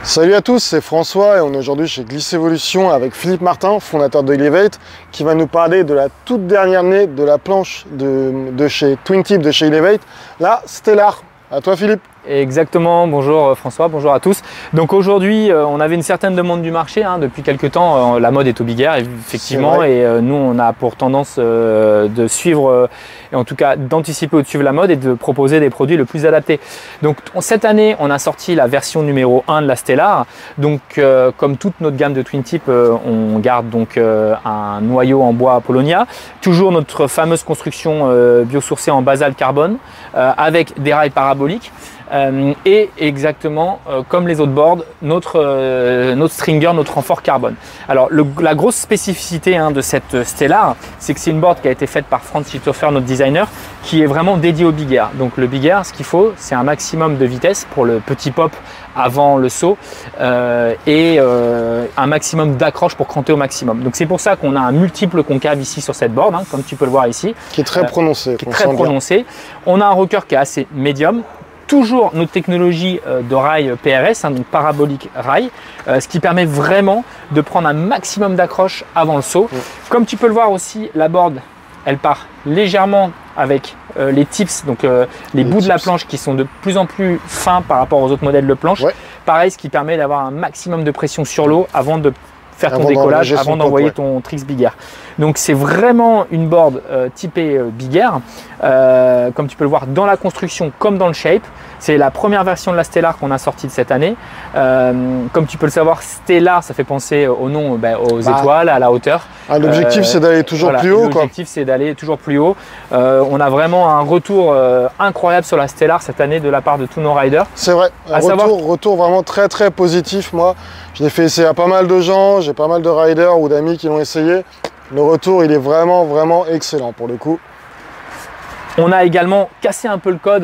Salut à tous, c'est François et on est aujourd'hui chez Gliss Evolution avec Philippe Martin, fondateur de Elevate, qui va nous parler de la toute dernière année de la planche de chez Twintip, de chez Elevate, la Stellar. À toi Philippe. Exactement, bonjour François, bonjour à tous. Donc aujourd'hui, on avait une certaine demande du marché, depuis quelques temps, la mode est au big air, effectivement, et nous on a pour tendance de suivre, et en tout cas d'anticiper ou de suivre la mode et de proposer des produits le plus adaptés. Donc cette année, on a sorti la version numéro 1 de la Stellar. Donc comme toute notre gamme de Twintip, on garde donc un noyau en bois Polonia, toujours notre fameuse construction biosourcée en basalte carbone, avec des rails paraboliques. Et exactement comme les autres boards, notre stringer, notre renfort carbone. Alors la grosse spécificité de cette Stellar, c'est que c'est une board qui a été faite par Franz Schithofer, notre designer, qui est vraiment dédié au big air. Donc le big air, ce qu'il faut, c'est un maximum de vitesse pour le petit pop avant le saut et un maximum d'accroche pour cranter au maximum. Donc c'est pour ça qu'on a un multiple concave ici sur cette board, comme tu peux le voir ici. Qui est très prononcé. Qui est très prononcé. On a un rocker qui est assez médium. Toujours notre technologie de rail PRS, donc parabolique rail, ce qui permet vraiment de prendre un maximum d'accroche avant le saut. Comme tu peux le voir aussi, la board, elle part légèrement avec les tips, donc les bouts de la planche qui sont de plus en plus fins par rapport aux autres modèles de planche. Pareil, ce qui permet d'avoir un maximum de pression sur l'eau avant de faire ton décollage, avant d'envoyer ton tricks big air. Donc c'est vraiment une board typée big air, comme tu peux le voir dans la construction comme dans le shape. C'est la première version de la Stellar qu'on a sortie de cette année. Comme tu peux le savoir, Stellar, ça fait penser au nom, aux étoiles, à la hauteur. L'objectif c'est d'aller toujours plus haut. L'objectif c'est d'aller toujours plus haut. On a vraiment un retour incroyable sur la Stellar cette année de la part de tous nos riders. C'est vrai, un retour vraiment très positif. Moi, je l'ai fait essayer à pas mal de gens, j'ai pas mal de riders ou d'amis qui l'ont essayé. Le retour, il est vraiment excellent pour le coup. On a également cassé un peu le code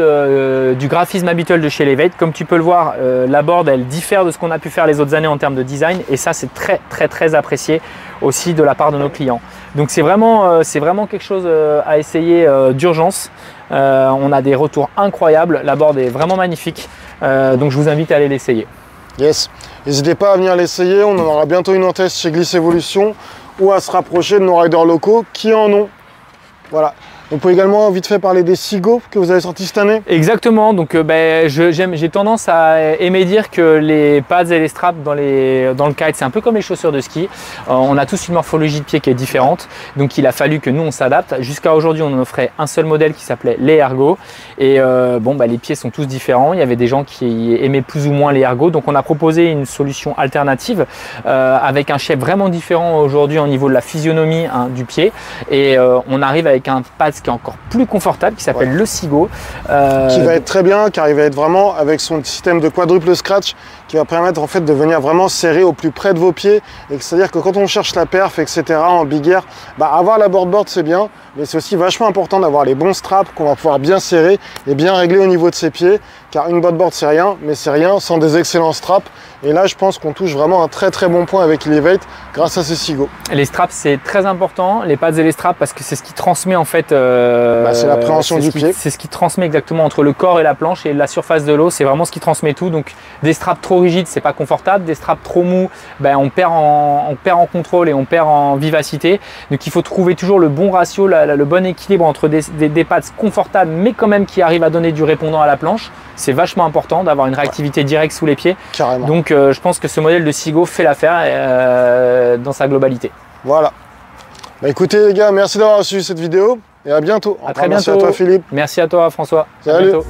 du graphisme habituel de chez Elevate. Comme tu peux le voir, la board, elle diffère de ce qu'on a pu faire les autres années en termes de design. Et ça, c'est très apprécié aussi de la part de nos clients. Donc c'est vraiment quelque chose à essayer d'urgence. On a des retours incroyables. La board est vraiment magnifique. Donc je vous invite à aller l'essayer. Yes. N'hésitez pas à venir l'essayer. On en aura bientôt une en test chez Gliss Evolution ou à se rapprocher de nos riders locaux qui en ont. Voilà. On peut également vite fait parler des Seago que vous avez sortis cette année. Exactement, donc j'ai tendance à aimer dire que les pads et les straps dans le kite, c'est un peu comme les chaussures de ski. On a tous une morphologie de pied qui est différente, donc il a fallu que nous on s'adapte. Jusqu'à aujourd'hui, on en offrait un seul modèle qui s'appelait les Ergo. Et les pieds sont tous différents. Il y avait des gens qui aimaient plus ou moins les Ergo, donc on a proposé une solution alternative avec un shape vraiment différent aujourd'hui au niveau de la physionomie du pied. Et on arrive avec un pad qui est encore plus confortable, qui s'appelle le Seago. Qui va être très bien, car il va être vraiment avec son système de quadruple scratch qui va permettre en fait de venir vraiment serrer au plus près de vos pieds. Et c'est-à-dire que quand on cherche la perf, etc. en big air, avoir la board c'est bien, mais c'est aussi vachement important d'avoir les bons straps qu'on va pouvoir bien serrer et bien régler au niveau de ses pieds. Car une board c'est rien, mais c'est rien sans des excellents straps. Et là, je pense qu'on touche vraiment un très bon point avec Elevate grâce à ces Seago. Les straps, c'est très important, les pads et les straps, parce que c'est ce qui transmet en fait. C'est l'appréhension du pied. C'est ce qui transmet exactement entre le corps et la planche et la surface de l'eau. C'est vraiment ce qui transmet tout. Donc des straps trop rigides, c'est pas confortable. Des straps trop mous, on perd en contrôle et on perd en vivacité. Donc il faut trouver toujours le bon ratio, le bon équilibre entre des pads confortables, mais quand même qui arrivent à donner du répondant à la planche. C'est vachement important d'avoir une réactivité directe sous les pieds. Carrément. Donc je pense que ce modèle de Seago fait l'affaire dans sa globalité. Voilà. Écoutez les gars, merci d'avoir suivi cette vidéo et à bientôt. À très bientôt. Merci à toi Philippe. Merci à toi François. Salut. À bientôt.